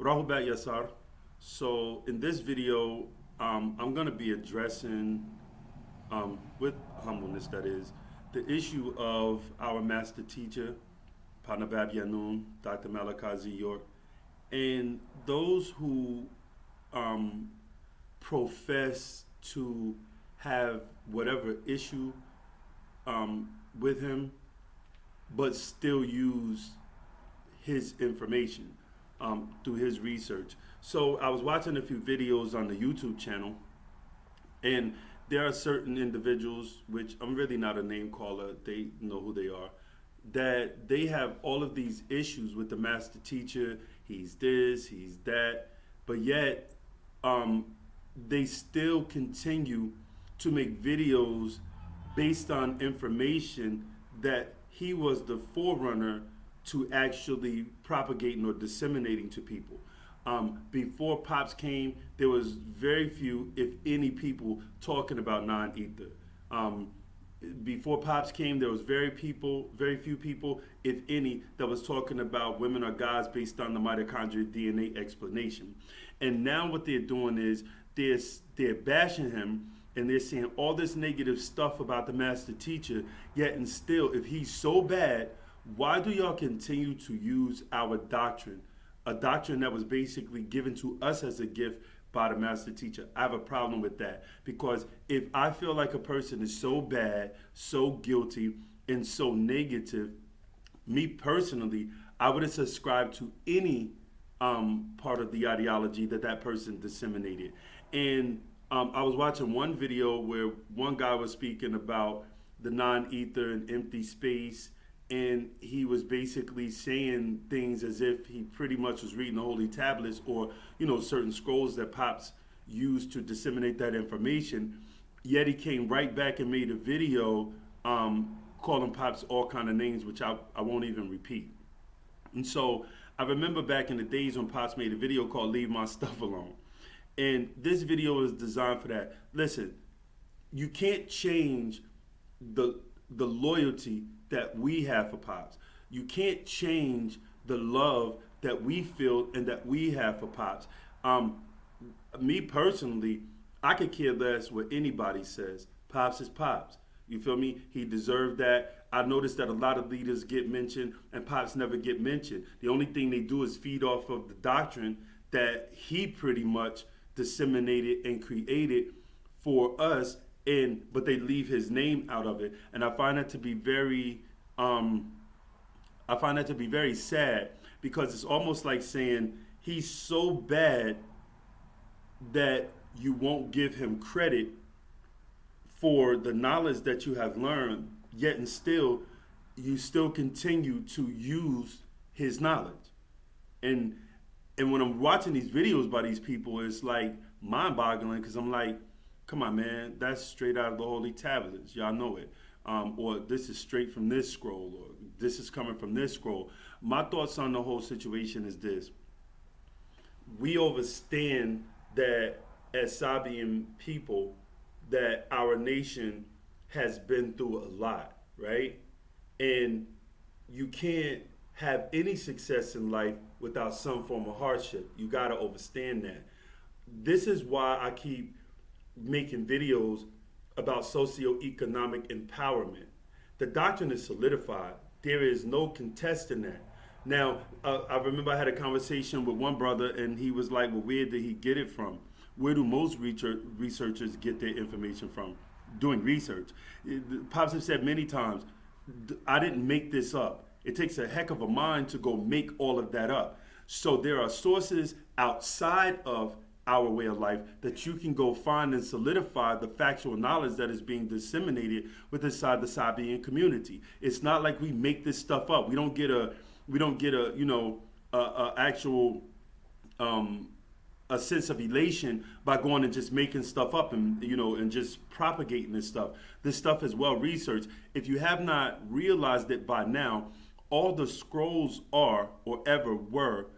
Rahubat Yasar. So in this video, I'm going to be addressing, with humbleness that is, the issue of our master teacher, Panabab Yanun, Dr. Malachi York, and those who um, profess to have whatever issue with him, but still use his information through his research. So I was watching a few videos on the YouTube channel, and there are certain individuals, which I'm really not a name caller, they know who they are, that they have all of these issues with the master teacher. He's this, he's that, but yet they still continue to make videos based on information that he was the forerunner to actually propagating or disseminating to people. Before Pops came, there was very few, if any, people talking about non-ether. Before Pops came, there was very few people, if any, that was talking about women are gods based on the mitochondrial DNA explanation. And now what they're doing is they're bashing him, and they're saying all this negative stuff about the master teacher, yet and still, if he's so bad, why do y'all continue to use our doctrine? A doctrine that was basically given to us as a gift by the master teacher. I have a problem with that, because if I feel like a person is so bad, so guilty, and so negative, me personally, I would have subscribed to any part of the ideology that person disseminated. And I was watching one video where one guy was speaking about the non-ether and empty space, and he was basically saying things as if he pretty much was reading the holy tablets, or certain scrolls that Pops used to disseminate that information. Yet he came right back and made a video calling Pops all kind of names, which I won't even repeat. And so I remember back in the days when Pops made a video called "Leave My Stuff Alone," and this video is designed for that. Listen, you can't change the loyalty that we have for Pops. You can't change the love that we feel and that we have for Pops. Me personally, I could care less what anybody says. Pops is Pops. You feel me? He deserved that. I noticed that a lot of leaders get mentioned and Pops never get mentioned. The only thing they do is feed off of the doctrine that he pretty much disseminated and created for us, but they leave his name out of it. And I find that to be very sad, because it's almost like saying he's so bad that you won't give him credit for the knowledge that you have learned, yet and still you still continue to use his knowledge. And when I'm watching these videos by these people, it's like mind-boggling, because I'm like, come on, man, that's straight out of the holy tablets. Y'all know it. Or this is straight from this scroll, or this is coming from this scroll. My thoughts on the whole situation is this. We understand that as Sabian people, that our nation has been through a lot, right? And you can't have any success in life without some form of hardship. You gotta understand that. This is why I keep making videos about socioeconomic empowerment. The doctrine is solidified. There is no contesting that. Now, I remember I had a conversation with one brother, and he was like, well, where did he get it from? Where do most researchers get their information from? Doing research. Pops have said many times, I didn't make this up. It takes a heck of a mind to go make all of that up. So there are sources outside of our way of life that you can go find and solidify the factual knowledge that is being disseminated with inside the Sabian community. It's not like we make this stuff up. We don't get a actual a sense of elation by going and just making stuff up and just propagating this stuff. This stuff is well researched. If you have not realized it by now, all the scrolls are or ever were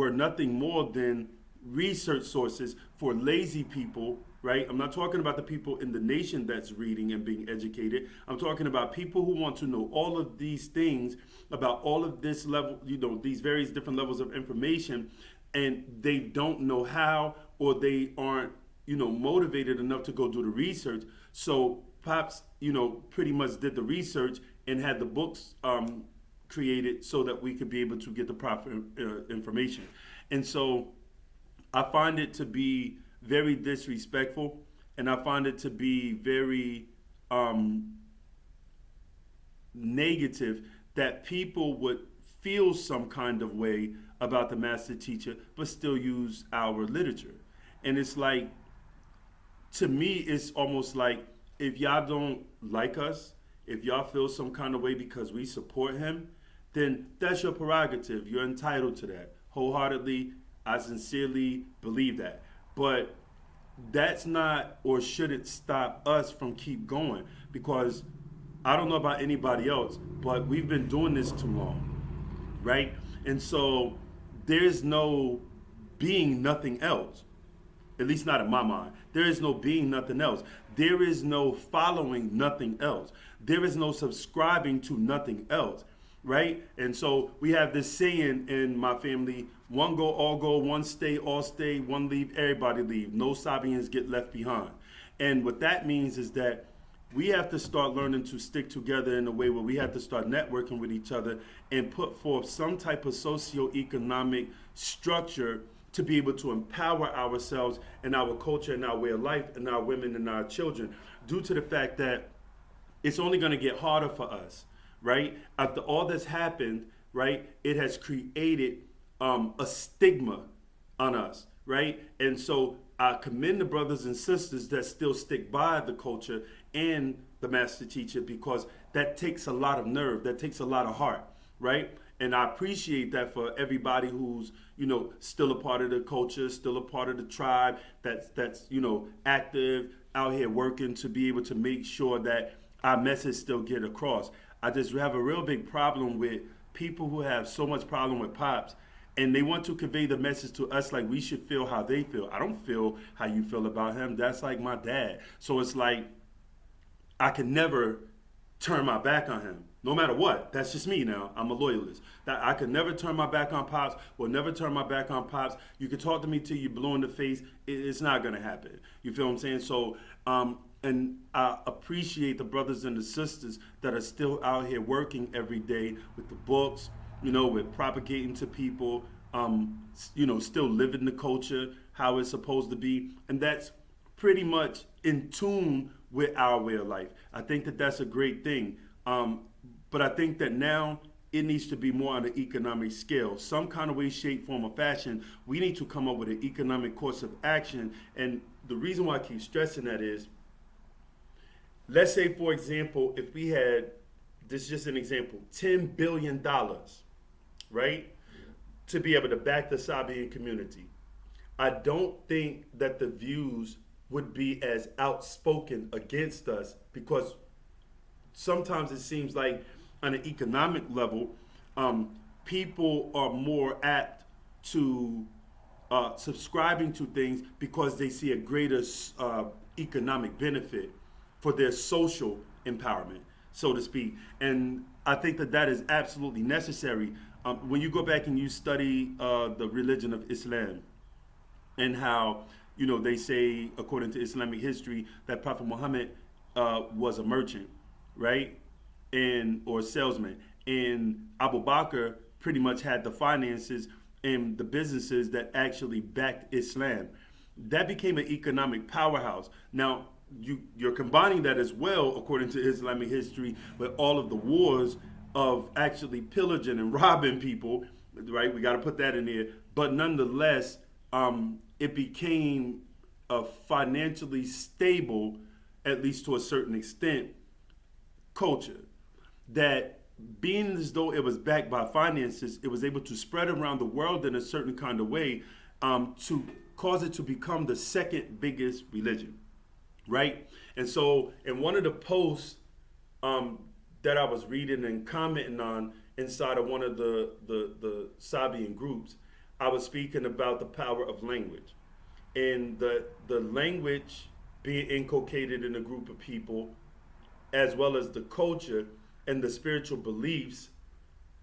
nothing more than research sources for lazy people, right? I'm not talking about the people in the nation that's reading and being educated. I'm talking about people who want to know all of these things about all of this level, these various different levels of information and they don't know how, or they aren't, motivated enough to go do the research. So Pops, pretty much did the research and had the books created so that we could be able to get the proper information. And so I find it to be very disrespectful, and I find it to be very negative that people would feel some kind of way about the master teacher but still use our literature. And it's like, to me, it's almost like, if y'all don't like us, if y'all feel some kind of way because we support him, then that's your prerogative. You're entitled to that. Wholeheartedly, I sincerely believe that. But that's not, or shouldn't stop us from keep going, because I don't know about anybody else, but we've been doing this too long, right? And so there's no being nothing else, at least not in my mind. There is no being nothing else. There is no following nothing else. There is no subscribing to nothing else, right? And so we have this saying in my family: one go, one stay, all stay, one leave, everybody leave. No Sabians get left behind. And what that means is that we have to start learning to stick together in a way where we have to start networking with each other and put forth some type of socio-economic structure to be able to empower ourselves and our culture and our way of life and our women and our children, due to the fact that it's only going to get harder for us, right? After all that's happened, right, it has created a stigma on us, right? And so I commend the brothers and sisters that still stick by the culture and the master teacher, because that takes a lot of nerve, that takes a lot of heart, right? And I appreciate that for everybody who's, still a part of the culture, still a part of the tribe, that's active out here working to be able to make sure that our message still get across. I just have a real big problem with people who have so much problem with Pops, and they want to convey the message to us like we should feel how they feel. I don't feel how you feel about him. That's like my dad. So it's like, I can never turn my back on him, no matter what. That's just me now. I'm a loyalist. That I could never turn my back on Pops, will never turn my back on Pops. You can talk to me till you're blue in the face. It's not going to happen. You feel what I'm saying? So, and I appreciate the brothers and the sisters that are still out here working every day with the books, with propagating to people, still living the culture, how it's supposed to be. And that's pretty much in tune with our way of life. I think that that's a great thing. But I think that now it needs to be more on an economic scale. Some kind of way, shape, form, or fashion, we need to come up with an economic course of action. And the reason why I keep stressing that is, let's say, for example, if we had, this is just an example, $10 billion, right, to be able to back the Sabian community. I don't think that the views would be as outspoken against us, because sometimes it seems like on an economic level, people are more apt to subscribing to things because they see a greater economic benefit for their social empowerment, so to speak. And I think that that is absolutely necessary. When you go back and you study the religion of Islam, and how, they say, according to Islamic history, that Prophet Muhammad was a merchant, right? Or salesman. And Abu Bakr pretty much had the finances and the businesses that actually backed Islam. That became an economic powerhouse. Now, you're combining that as well, according to Islamic history, with all of the wars of actually pillaging and robbing people, right? We got to put that in there. But nonetheless, it became a financially stable, at least to a certain extent, culture that, being as though it was backed by finances, it was able to spread around the world in a certain kind of way, to cause it to become the second biggest religion, right? And so in one of the posts that I was reading and commenting on inside of one of the Sabian groups, I was speaking about the power of language, and the language being inculcated in a group of people, as well as the culture and the spiritual beliefs,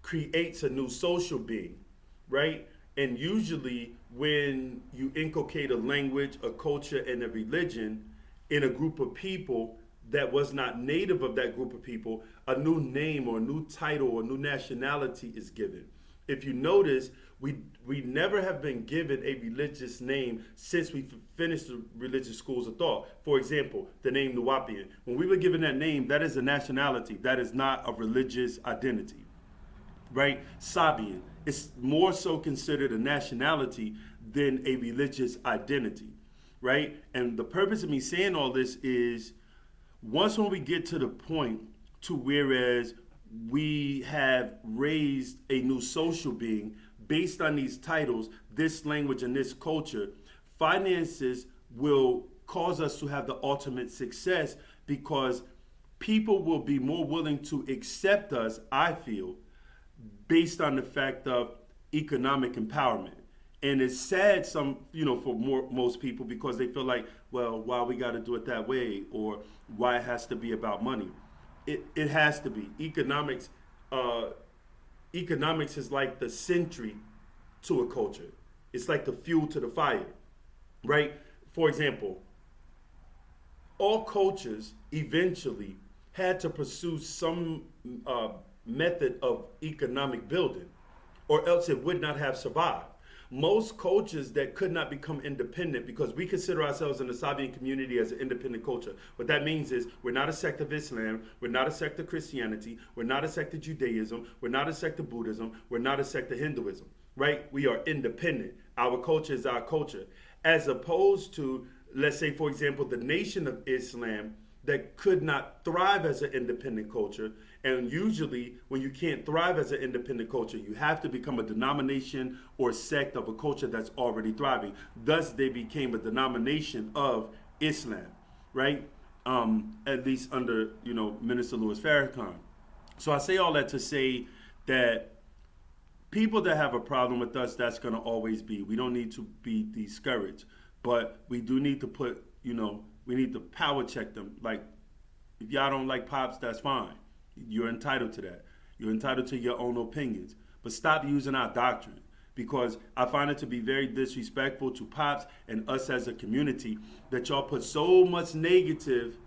creates a new social being, right? And usually, when you inculcate a language, a culture, and a religion in a group of people that was not native of that group of people, a new name or a new title or new nationality is given. If you notice, we never have been given a religious name since we finished the religious schools of thought. For example, the name Nuwapian. When we were given that name, that is a nationality. That is not a religious identity, right? Sabian. It's more so considered a nationality than a religious identity, right? And the purpose of me saying all this is once when we get to the point to whereas we have raised a new social being based on these titles, this language, and this culture, finances will cause us to have the ultimate success because people will be more willing to accept us, I feel, based on the fact of economic empowerment. And it's sad for most people because they feel like, well, why we got to do it that way or why it has to be about money. It has to be. Economics is like the century to a culture. It's like the fuel to the fire, right? For example, all cultures eventually had to pursue some method of economic building, or else it would not have survived. Most cultures that could not become independent, because we consider ourselves in the Sabian community as an independent culture. What that means is we're not a sect of Islam, we're not a sect of Christianity, we're not a sect of Judaism, we're not a sect of Buddhism, we're not a sect of Hinduism, right? We are independent. Our culture is our culture. As opposed to, let's say, for example, the Nation of Islam that could not thrive as an independent culture. And usually when you can't thrive as an independent culture, you have to become a denomination or sect of a culture that's already thriving. Thus, they became a denomination of Islam, right? At least under, Minister Louis Farrakhan. So I say all that to say that people that have a problem with us, that's going to always be. We don't need to be discouraged, but we do need to put, we need to power check them. Like, if y'all don't like Pops, that's fine. You're entitled to that. You're entitled to your own opinions. But stop using our doctrine, because I find it to be very disrespectful to Pops and us as a community that y'all put so much negative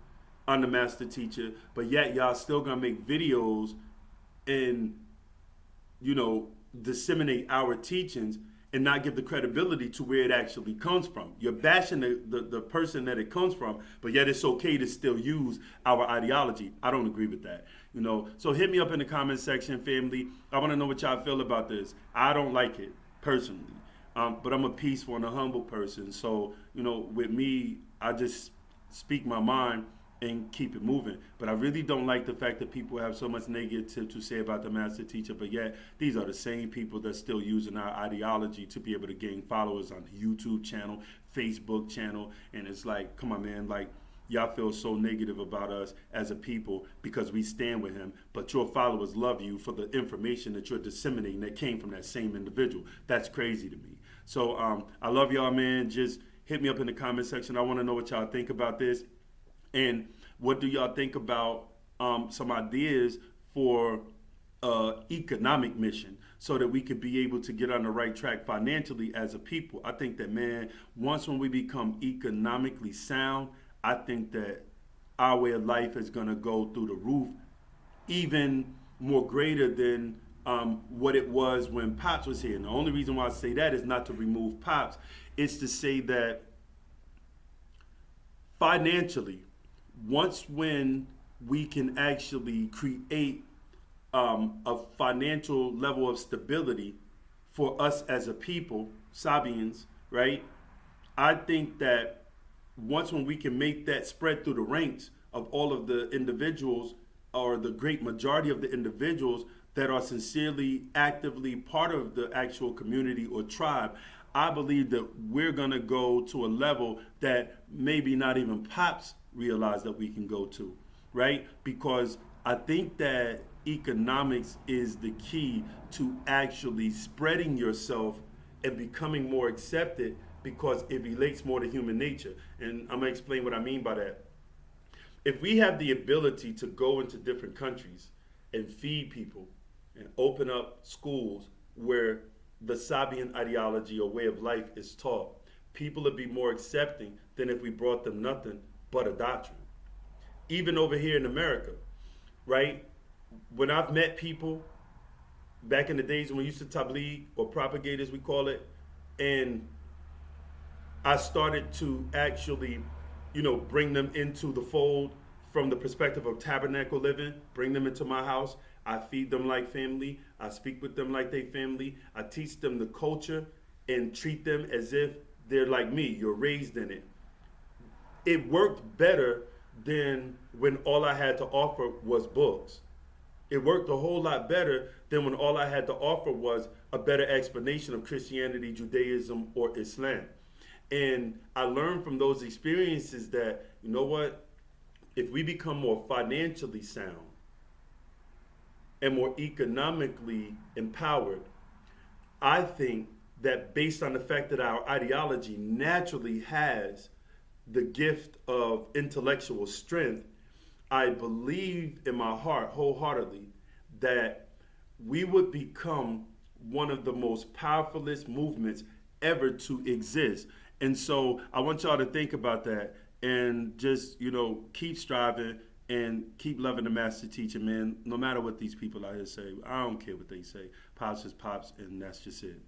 on the master teacher, but yet y'all still gonna make videos and, disseminate our teachings and not give the credibility to where it actually comes from. You're bashing the person that it comes from, but yet it's okay to still use our ideology. I don't agree with that. So hit me up in the comment section, family. I want to know what y'all feel about this. I don't like it personally, but I'm a peaceful and a humble person. So, with me, I just speak my mind and keep it moving. But I really don't like the fact that people have so much negative to say about the master teacher, but yet these are the same people that's still using our ideology to be able to gain followers on the YouTube channel, Facebook channel. And it's like, come on, man, like, y'all feel so negative about us as a people because we stand with him, but your followers love you for the information that you're disseminating that came from that same individual. That's crazy to me. So I love y'all, man. Just hit me up in the comment section. I want to know what y'all think about this. And what do y'all think about some ideas for economic mission so that we could be able to get on the right track financially as a people? I think that, man, once when we become economically sound, I think that our way of life is going to go through the roof, even more greater than what it was when Pops was here. And the only reason why I say that is not to remove Pops. It's to say that financially, once when we can actually create a financial level of stability for us as a people, Sabians, right? I think that once when we can make that spread through the ranks of all of the individuals, or the great majority of the individuals that are sincerely, actively part of the actual community or tribe, I believe that we're going to go to a level that maybe not even Pops realize that we can go to, right? Because I think that economics is the key to actually spreading yourself and becoming more accepted, because it relates more to human nature. And I'm going to explain what I mean by that. If we have the ability to go into different countries and feed people and open up schools where the Sabian ideology or way of life is taught, people would be more accepting than if we brought them nothing but a doctrine. Even over here in America, right? When I've met people back in the days when we used to tabligh or propagate as we call it, and I started to actually, bring them into the fold from the perspective of tabernacle living, bring them into my house. I feed them like family. I speak with them like they family. I teach them the culture and treat them as if they're like me. You're raised in it. It worked better than when all I had to offer was books. It worked a whole lot better than when all I had to offer was a better explanation of Christianity, Judaism, or Islam. And I learned from those experiences that, you know what, if we become more financially sound and more economically empowered, I think that based on the fact that our ideology naturally has the gift of intellectual strength, I believe in my heart wholeheartedly that we would become one of the most powerfulest movements ever to exist. And so I want y'all to think about that and just, keep striving and keep loving the master teacher, man. No matter what these people out here say, I don't care what they say. Pops is pops, and that's just it.